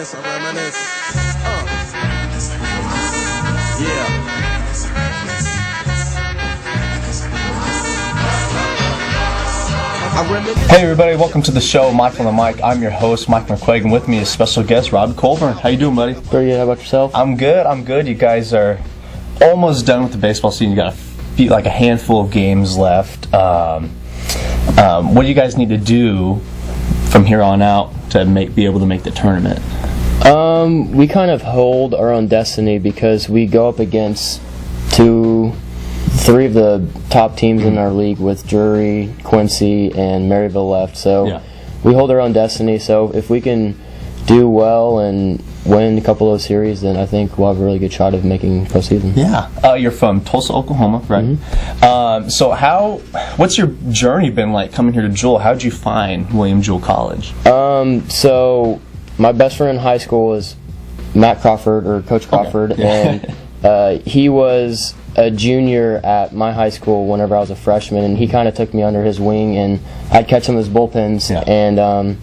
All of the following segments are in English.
reminisce. Yeah. Hey everybody, welcome to the show, Mike on the Mic. I'm your host, Mike McCuaig, and with me is special guest Robbie Colburn. How you doing, buddy? Pretty good. How about yourself? I'm good. You guys are almost done with the baseball season. You got like a handful of games left. What do you guys need to do from here on out to be able to make the tournament? We kind of hold our own destiny because we go up against three of the top teams in our league with Drury, Quincy, and Maryville left. So we hold our own destiny. So if we can do well and win a couple of those series, then I think we'll have a really good shot of making postseason. Yeah. You're from Tulsa, Oklahoma, right? Mm-hmm. So what's your journey been like coming here to Jewell? How'd you find William Jewell College? So my best friend in high school was Matt Crawford, or Coach Crawford, and he was a junior at my high school whenever I was a freshman, and he kind of took me under his wing, and I'd catch some of his bullpens, and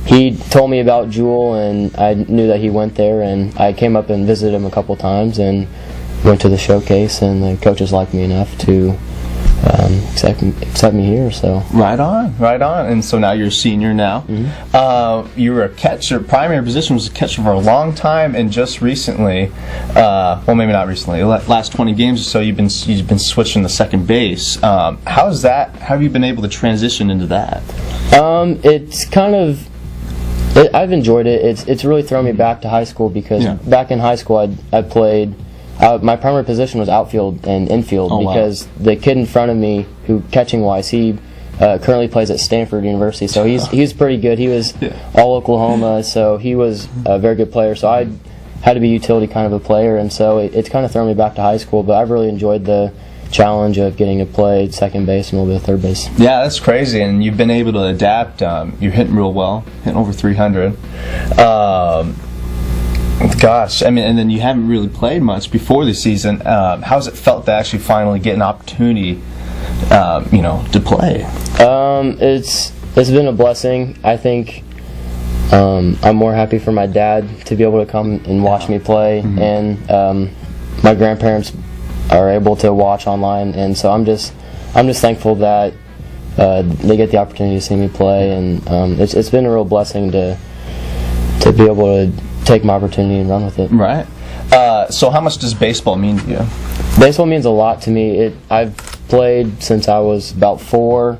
he told me about Jewell, and I knew that he went there, and I came up and visited him a couple times and went to the showcase, and the coaches liked me enough to accept me here. So right on. And so now you're a senior now. Mm-hmm. You were a catcher. Primary position was a catcher for a long time, and just recently, well, maybe not recently, last 20 games or so, you've been switching to second base. How's that? How have you been able to transition into that? It's kind of. I've enjoyed it. It's really thrown me back to high school because back in high school I played. My primary position was outfield and infield because the kid in front of me, who catching wise, he currently plays at Stanford University. So he's pretty good. He was all Oklahoma, so he was a very good player. So I had to be utility kind of a player, and so it's kind of thrown me back to high school. But I've really enjoyed the challenge of getting to play second base and a little bit of third base. Yeah, that's crazy, and you've been able to adapt. You're hitting real well, hitting over 300. Gosh, I mean, and then you haven't really played much before the season. How's it felt to actually finally get an opportunity, to play? It's been a blessing. I think I'm more happy for my dad to be able to come and watch me play, and my grandparents are able to watch online, and so I'm just thankful that they get the opportunity to see me play, and it's been a real blessing to be able to take my opportunity and run with it. Right. So how much does baseball mean to you? Baseball means a lot to me. I've played since I was about 4.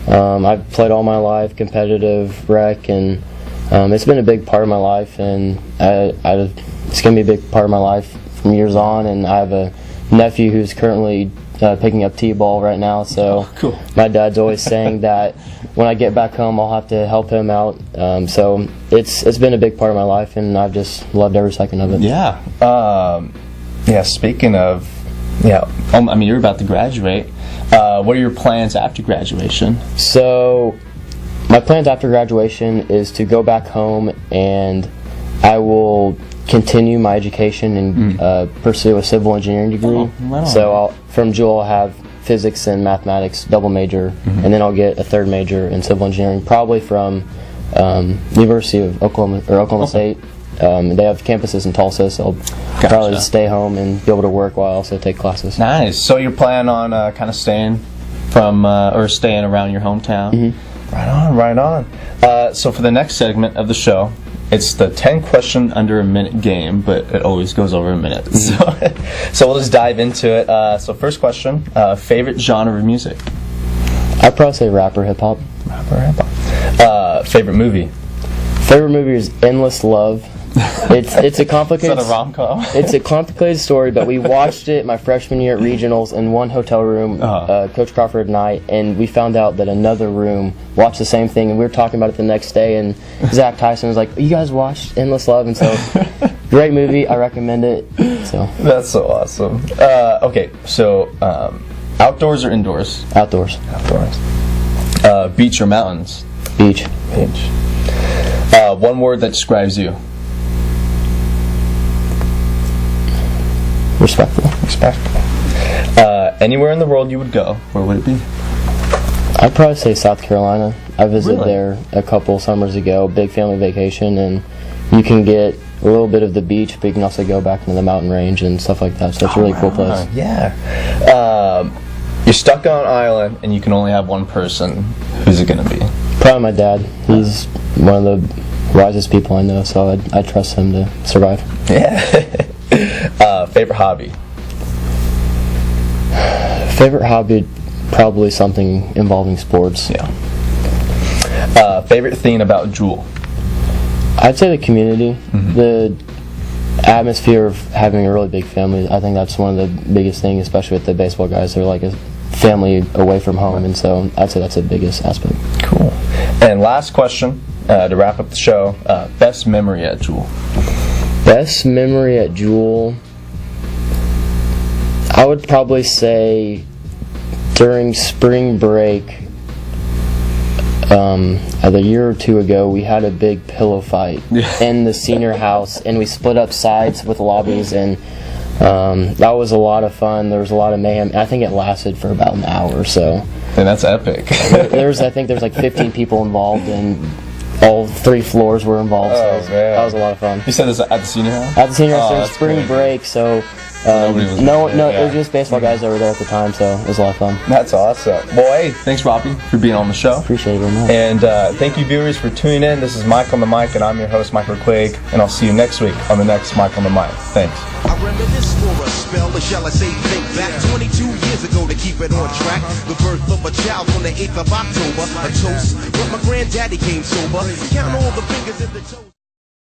I've played all my life, competitive, rec, and it's been a big part of my life, and it's going to be a big part of my life from years on, and I have a nephew who's currently picking up t-ball right now, so cool. My dad's always saying that when I get back home I'll have to help him out, so it's been a big part of my life, and I've just loved every second of it. Speaking of you're about to graduate. What are your plans after graduation? So my plans after graduation is to go back home, and I will continue my education and pursue a civil engineering degree. So from Jewell I'll have physics and mathematics double major, and then I'll get a third major in civil engineering, probably from University of Oklahoma or Oklahoma State. They have campuses in Tulsa, so I'll probably stay home and be able to work while I also take classes. Nice. So you're planning on kind of staying staying around your hometown? Right on. So for the next segment of the show, it's the 10-question under a minute game, but it always goes over a minute. So we'll just dive into it. So first question, favorite genre of music? I'd probably say rap or hip-hop. Favorite movie? Favorite movie is Endless Love. It's a complicated. Is that a rom-com? It's a complicated story, but we watched it my freshman year at regionals in one hotel room, Coach Crawford and I, and we found out that another room watched the same thing, and we were talking about it the next day, and Zach Tyson was like, "You guys watched Endless Love?" And so, great movie. I recommend it. So that's so awesome. Okay, so outdoors or indoors? Outdoors. Beach or mountains? Beach. One word that describes you? Respectful. Anywhere in the world you would go, where would it be? I'd probably say South Carolina. I visited there a couple summers ago, big family vacation, and you can get a little bit of the beach, but you can also go back into the mountain range and stuff like that. So it's a really cool place. Yeah. You're stuck on an island, and you can only have one person. Who's it going to be? Probably my dad. He's one of the wisest people I know, so I trust him to survive. Yeah. Favorite hobby? Favorite hobby, probably something involving sports. Yeah. Favorite thing about Jewell? I'd say the community, the atmosphere of having a really big family. I think that's one of the biggest things, especially with the baseball guys. They're like a family away from home, and so I'd say that's the biggest aspect. Cool. And last question to wrap up the show: best memory at Jewell? Best memory at Jewell, I would probably say during spring break. A year or two ago, we had a big pillow fight in the senior house, and we split up sides with lobbies, and that was a lot of fun. There was a lot of mayhem. I think it lasted for about an hour or so. And that's epic. I think there's like 15 people involved, and all 3 floors were involved. So that was a lot of fun. You said this at the senior house? At the senior house, during spring break, so. It was just baseball guys that were there at the time, so it was a lot of fun. That's awesome. Well, hey, thanks, Robbie, for being on the show. Appreciate it very much. And thank you, viewers, for tuning in. This is Mike on the Mic, and I'm your host, Mike McCuaig, and I'll see you next week on the next Mike on the Mic. Thanks. I reminisce for a spell, or shall I say think back 22 years ago to keep it on track. The birth of a child on the 8th of October, a toast, but my granddaddy came sober. Count all the fingers in the toes.